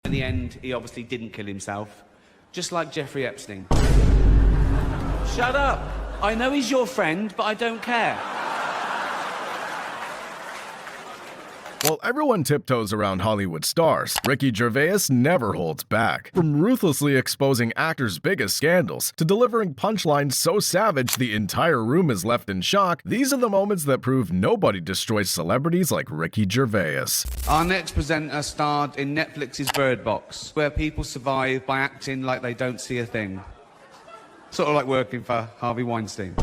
In the end, he obviously didn't kill himself, just like Jeffrey Epstein. Shut up! I know he's your friend, but I don't care. While everyone tiptoes around Hollywood stars, Ricky Gervais never holds back. From ruthlessly exposing actors' biggest scandals to delivering punchlines so savage the entire room is left in shock, these are the moments that prove nobody destroys celebrities like Ricky Gervais. Our next presenter starred in Netflix's Bird Box, where people survive by acting like they don't see a thing. Sort of like working for Harvey Weinstein.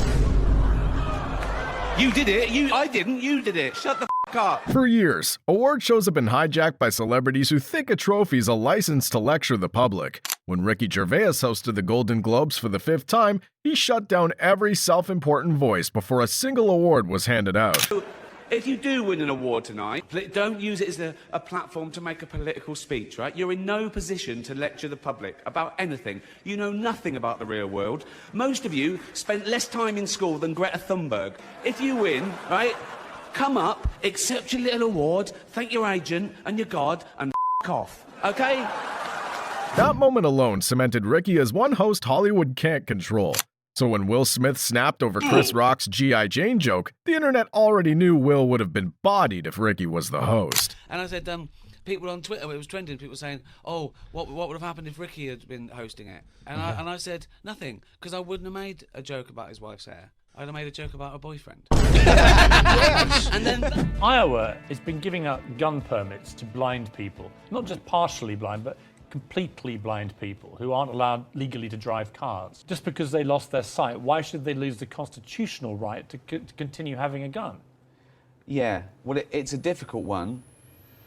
You did it. I didn't. You did it. Shut the f*** up. For years, award shows have been hijacked by celebrities who think a trophy's a license to lecture the public. When Ricky Gervais hosted the Golden Globes for the 5th time, he shut down every self-important voice before a single award was handed out. If you do win an award tonight, don't use it as a platform to make a political speech, right? You're in no position to lecture the public about anything. You know nothing about the real world. Most of you spent less time in school than Greta Thunberg. If you win, right, come up, accept your little award, thank your agent and your God, and f*** off, okay? That moment alone cemented Ricky as one host Hollywood can't control. So when Will Smith snapped over Chris Rock's G.I. Jane joke, the internet already knew Will would have been bodied if Ricky was the host. And I said, people on Twitter, it was trending, people saying, oh, what would have happened if Ricky had been hosting it? And I said, nothing, because I wouldn't have made a joke about his wife's hair. I'd have made a joke about her boyfriend. And then Iowa has been giving out gun permits to blind people, not just partially blind, but completely blind people who aren't allowed legally to drive cars. Just because they lost their sight, why should they lose the constitutional right to continue having a gun? Yeah, well, it's a difficult one,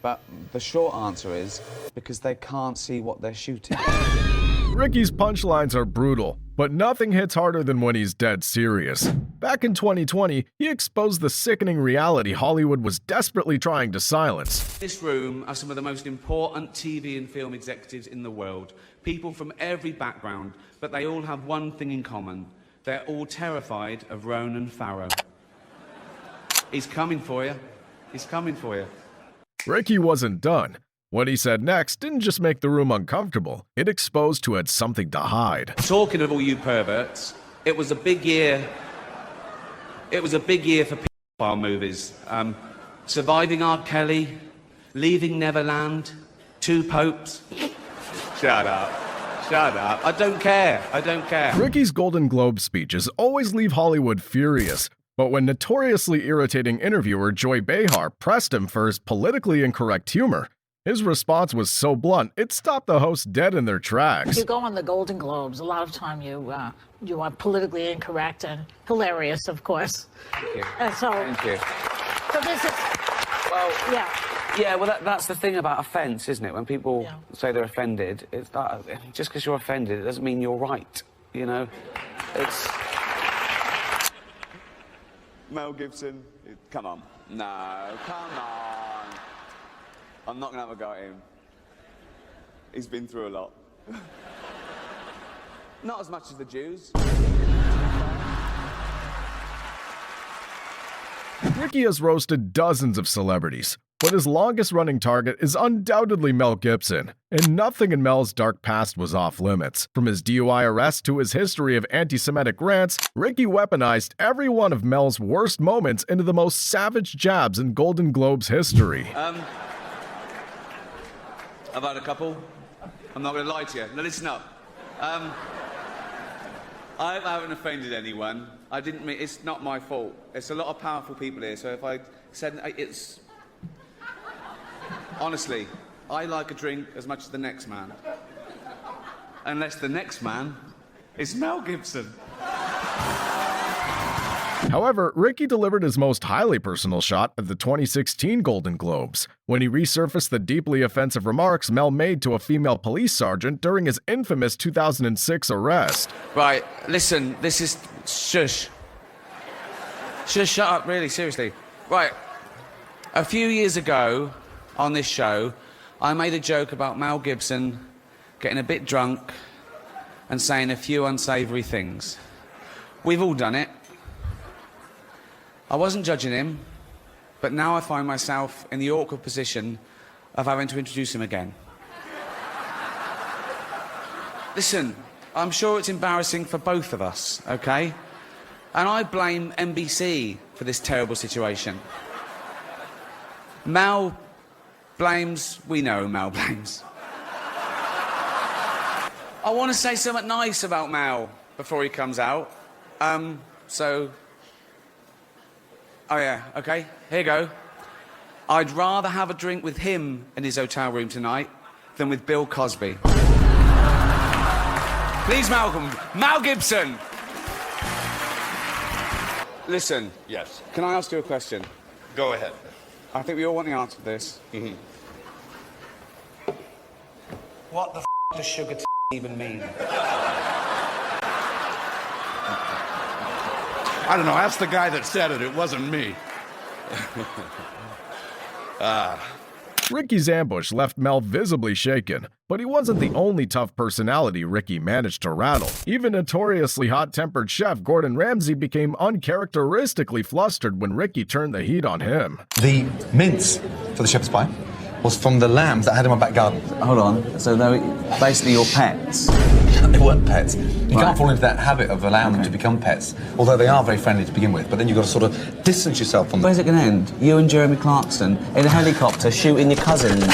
but the short answer is because they can't see what they're shooting. Ricky's punchlines are brutal, but nothing hits harder than when he's dead serious. Back in 2020, he exposed the sickening reality Hollywood was desperately trying to silence. this room are some of the most important TV and film executives in the world. People from every background, but they all have one thing in common. They're all terrified of Ronan Farrow. He's coming for you. He's coming for you. Ricky wasn't done. What he said next didn't just make the room uncomfortable, it exposed who had something to hide. Talking of all you perverts, it was a big year. It was a big year for pedophile movies. Surviving R. Kelly, Leaving Neverland, Two Popes. Shut up. Shut up. I don't care. I don't care. Ricky's Golden Globe speeches always leave Hollywood furious. But when notoriously irritating interviewer Joy Behar pressed him for his politically incorrect humor, his response was so blunt, it stopped the host dead in their tracks. You go on the Golden Globes, a lot of time you are politically incorrect and hilarious, of course. Thank you. So, Thank you. So this is, Well, yeah. Yeah, well, that's the thing about offence, isn't it? When people say they're offended, it's that just because you're offended, it doesn't mean you're right, you know? It's... Mel Gibson, come on. No, come on. I'm not going to have a go at him. He's been through a lot. Not as much as the Jews. Ricky has roasted dozens of celebrities, but his longest-running target is undoubtedly Mel Gibson, and nothing in Mel's dark past was off-limits. From his DUI arrest to his history of anti-Semitic rants, Ricky weaponized every one of Mel's worst moments into the most savage jabs in Golden Globe's history. I've had a couple. I'm not going to lie to you. Now listen up. I haven't offended anyone. I didn't mean, it's not my fault. It's a lot of powerful people here, so if I said it's... Honestly, I like a drink as much as the next man. Unless the next man is Mel Gibson. However, Ricky delivered his most highly personal shot at the 2016 Golden Globes, when he resurfaced the deeply offensive remarks Mel made to a female police sergeant during his infamous 2006 arrest. Right, listen, this is... Shush. Shush, shut up, really, seriously. Right, a few years ago on this show, I made a joke about Mel Gibson getting a bit drunk and saying a few unsavoury things. We've all done it. I wasn't judging him, but now I find myself in the awkward position of having to introduce him again. Listen, I'm sure it's embarrassing for both of us, okay? And I blame NBC for this terrible situation. Mel blames... We know who Mel blames. I want to say something nice about Mel before he comes out. So... Oh, yeah, OK. Here you go. I'd rather have a drink with him in his hotel room tonight than with Bill Cosby. Please welcome Mel Gibson. Listen. Yes. Can I ask you a question? Go ahead. I think we all want the answer to this. Mm-hmm. What the does sugar even mean? I don't know. Ask the guy that said it. It wasn't me. Ricky's ambush left Mel visibly shaken, but he wasn't the only tough personality Ricky managed to rattle. Even notoriously hot-tempered chef Gordon Ramsay became uncharacteristically flustered when Ricky turned the heat on him. The mince for the shepherd's pie was from the lambs that I had in my back garden. Hold on. So they're basically your pets? They weren't pets. You can't fall into that habit of allowing them to become pets, although they are very friendly to begin with, but then you've got to sort of distance yourself from them. Where's it going to end? You and Jeremy Clarkson in a helicopter shooting your cousins.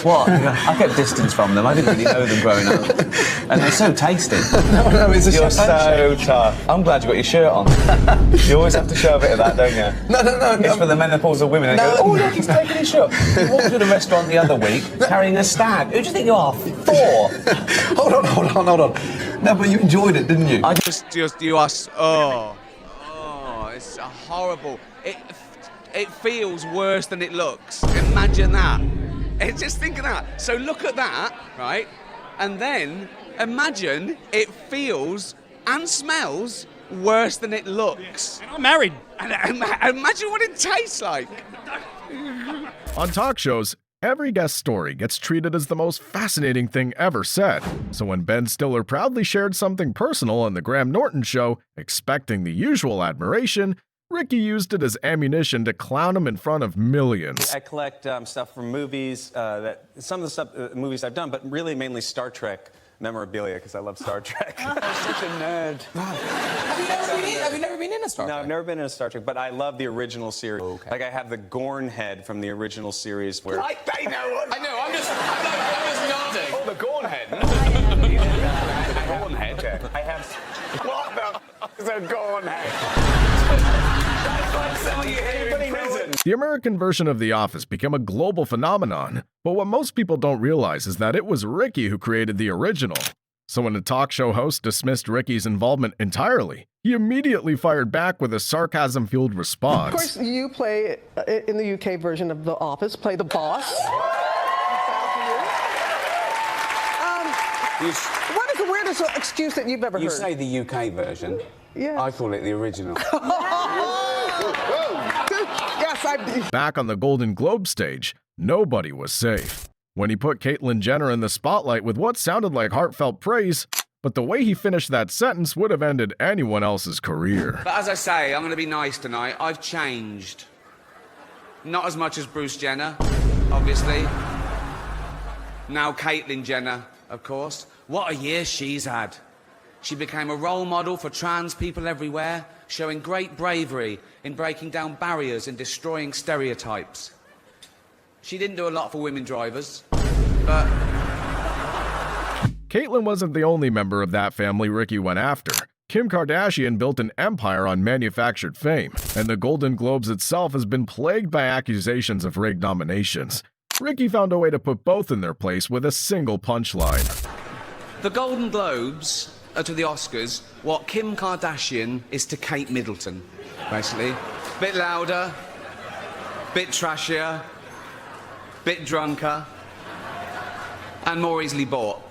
What? I kept distance from them. I didn't really know them growing up. And they're so tasty. No, it's a You're so champagne. tough. I'm glad you got your shirt on. You always have to show a bit of that, don't you? No. It's for the menopausal women. They go, oh, look, he's taking his shirt. You walked to the restaurant the other week carrying a stag. Who do you think you are? Thor. Hold on. No, but you enjoyed it, didn't you? I just you are... Oh, it's horrible. It feels worse than it looks. Imagine that. Just think of that. So look at that, right? And then imagine it feels and smells worse than it looks. And I'm married. And imagine what it tastes like. On talk shows, every guest story gets treated as the most fascinating thing ever said. So when Ben Stiller proudly shared something personal on The Graham Norton Show, expecting the usual admiration, Ricky used it as ammunition to clown him in front of millions. I collect stuff from movies, some of the stuff, movies I've done, but really mainly Star Trek memorabilia, because I love Star Trek. Such a nerd. Have you never been in a Star Trek? No, I've never been in a Star Trek, but I love the original series. Okay. Like I have the Gorn head from the original series where... I know. I'm just nodding. Oh, the Gorn head. The Gorn head. Okay. I have... What the f*** is a Gorn head? That's like something you hear in prison. The American version of The Office became a global phenomenon, but what most people don't realize is that it was Ricky who created the original. So when a talk show host dismissed Ricky's involvement entirely, he immediately fired back with a sarcasm-fueled response. Of course, you play, in the UK version of The Office, play the boss. What is the weirdest excuse that you've ever heard? You say the UK version. Yes. I call it the original. Yes, I... Back on the Golden Globe stage, nobody was safe. When he put Caitlyn Jenner in the spotlight with what sounded like heartfelt praise, but the way he finished that sentence would have ended anyone else's career. But as I say, I'm going to be nice tonight. I've changed. Not as much as Bruce Jenner, obviously. Now Caitlyn Jenner, of course. What a year she's had. She became a role model for trans people everywhere, showing great bravery in breaking down barriers and destroying stereotypes. She didn't do a lot for women drivers, but... Caitlyn wasn't the only member of that family Ricky went after. Kim Kardashian built an empire on manufactured fame, and the Golden Globes itself has been plagued by accusations of rigged nominations. Ricky found a way to put both in their place with a single punchline. The Golden Globes are to the Oscars what Kim Kardashian is to Kate Middleton, basically. Bit louder, bit trashier, bit drunker, and more easily bought.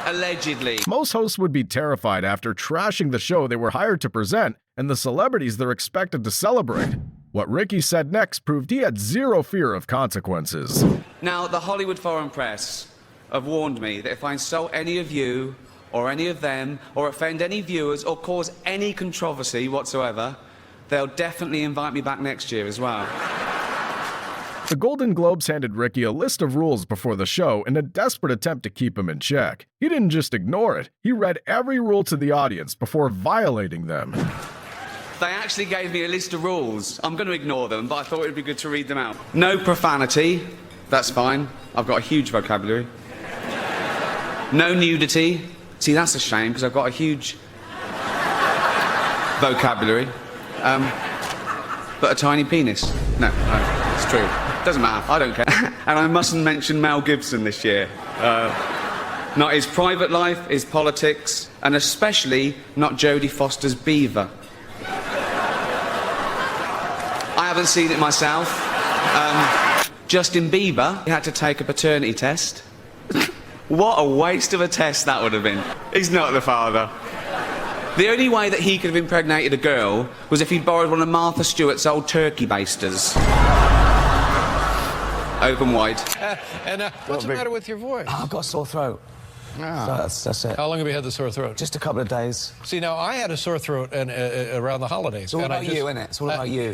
Allegedly. Most hosts would be terrified after trashing the show they were hired to present and the celebrities they're expected to celebrate. What Ricky said next proved he had zero fear of consequences. Now, the Hollywood Foreign Press have warned me that if I insult any of you, or any of them, or offend any viewers, or cause any controversy whatsoever, they'll definitely invite me back next year as well. The Golden Globes handed Ricky a list of rules before the show in a desperate attempt to keep him in check. He didn't just ignore it, he read every rule to the audience before violating them. They actually gave me a list of rules. I'm going to ignore them, but I thought it would be good to read them out. No profanity. That's fine. I've got a huge vocabulary. No nudity. See, that's a shame, because I've got a huge vocabulary. But a tiny penis. No, it's true. Doesn't matter. I don't care. And I mustn't mention Mel Gibson this year. Not his private life, his politics, and especially not Jodie Foster's beaver. I haven't seen it myself. Justin Bieber, he had to take a paternity test. What a waste of a test that would have been. He's not the father. The only way that he could have impregnated a girl was if he'd borrowed one of Martha Stewart's old turkey basters. Open wide. What's the matter with your voice? Oh, I've got a sore throat. Ah. So that's it. How long have you had the sore throat? Just a couple of days. See, now, I had a sore throat around the holidays. It's all about you, isn't it? It's all about you.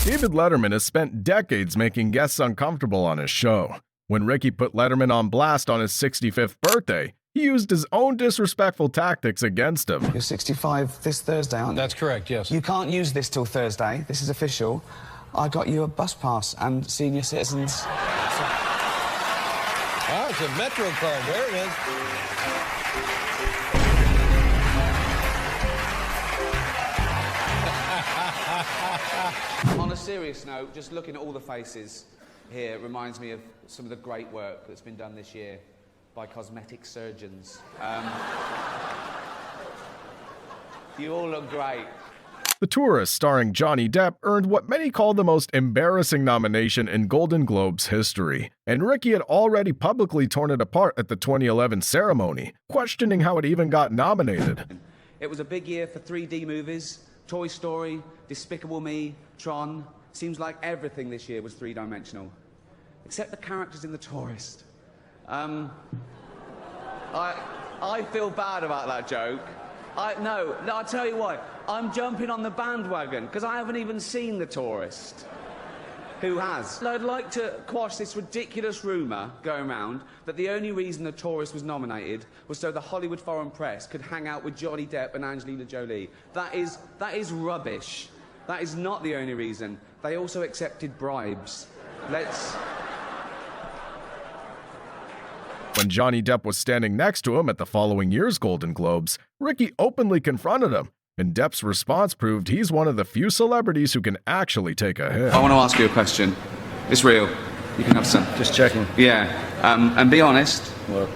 David Letterman has spent decades making guests uncomfortable on his show. When Ricky put Letterman on blast on his 65th birthday, he used his own disrespectful tactics against him. You're 65 this Thursday, aren't you? That's correct, yes. You can't use this till Thursday. This is official. I got you a bus pass and senior citizens. Oh, it's a Metro card. There it is. On a serious note, just looking at all the faces here reminds me of some of the great work that's been done this year by cosmetic surgeons. You all look great. The Tourist, starring Johnny Depp, earned what many call the most embarrassing nomination in Golden Globes history, and Ricky had already publicly torn it apart at the 2011 ceremony, questioning how it even got nominated. It was a big year for 3D movies. Toy Story, Despicable Me, Tron. Seems like everything this year was three-dimensional. Except the characters in The Tourist. I feel bad about that joke. No, I'll tell you why. I'm jumping on the bandwagon, because I haven't even seen The Tourist. Who has? I'd like to quash this ridiculous rumour going around that the only reason The Tourist was nominated was so the Hollywood foreign press could hang out with Johnny Depp and Angelina Jolie. That is rubbish. That is not the only reason. They also accepted bribes. When Johnny Depp was standing next to him at the following year's Golden Globes, Ricky openly confronted him, and Depp's response proved he's one of the few celebrities who can actually take a hit. I want to ask you a question. It's real. You can have some. Just checking. Yeah. And be honest. What?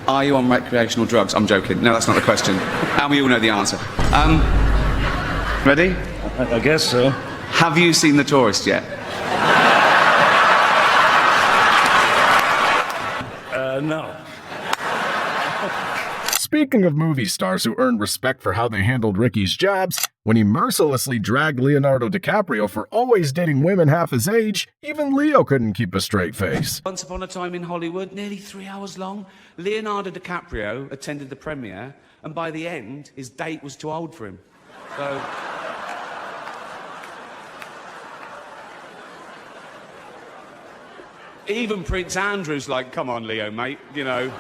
Are you on recreational drugs? I'm joking. No, that's not the question. And we all know the answer. Ready? I guess so. Have you seen The Tourist yet? No. Speaking of movie stars who earned respect for how they handled Ricky's jabs, when he mercilessly dragged Leonardo DiCaprio for always dating women half his age, even Leo couldn't keep a straight face. Once upon a time in Hollywood, nearly 3 hours long, Leonardo DiCaprio attended the premiere, and by the end, his date was too old for him. So... Even Prince Andrew's like, come on, Leo, mate, you know.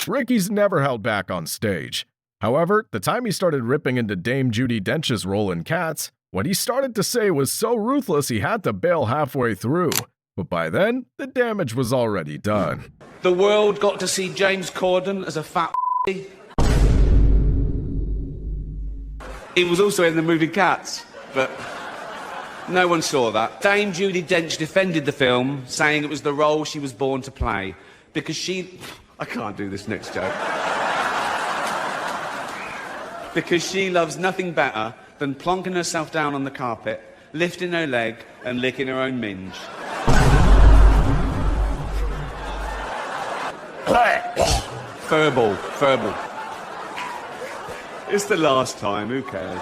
Ricky's never held back on stage. However, the time he started ripping into Dame Judi Dench's role in Cats, what he started to say was so ruthless he had to bail halfway through. But by then, the damage was already done. The world got to see James Corden as a fat He was also in the movie Cats, but... no one saw that. Dame Judi Dench defended the film, saying it was the role she was born to play. Because she... I can't do this next joke. Because she loves nothing better than plonking herself down on the carpet, lifting her leg, and licking her own minge. Furball. It's the last time, who cares?